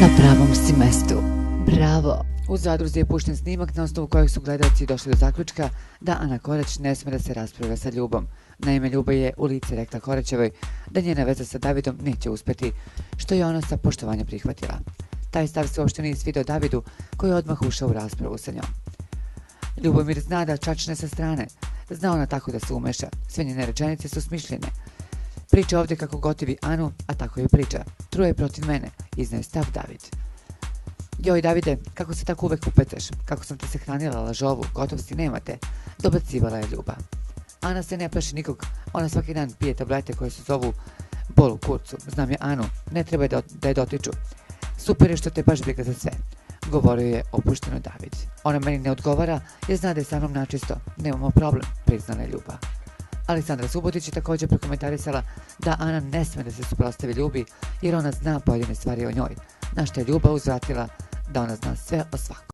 Na pravom si mestu. Bravo! U Zadruzi je pušten snimak na osnovu kojeg su gledalci došli do zaključka da Ana Korać ne sme da se raspravlja sa Ljubom. Naime, Ljuba je u lice rekla Koraćevoj da njena veza sa Davidom neće uspeti, što je ona sa poštovanjem prihvatila. Taj stav se uopšte nije svidao Davidu, koji je odmah ušao u raspravu sa njom. Ljubomir zna da čačne sa strane, zna ona tako da se umeša, sve njene rečenice su smišljene. Priča ovdje kako gotivi Anu, a tako je priča. Truje protiv mene, iznao je stav David. Joj Davide, kako se tako uvek upeteš, kako sam te se hranila lažovu, gotovosti nemate, dobacivala je Ljuba. Ana se ne plaši nikog, ona svaki dan pije tablete koje se zovu bol u kurcu, znam je Anu, ne treba da je dotiču. Super je što te baš briga za sve, govorio je opušteno David. Ona meni ne odgovara jer zna da je sa mnom načisto, nemamo problem, priznala je Ljuba. Aleksandra Subotić je također prokomentarisala da Ana ne sme da se suprotstavi Ljubi jer ona zna pojedine stvari o njoj, na što je Ljuba uzvratila da ona zna sve o svakom.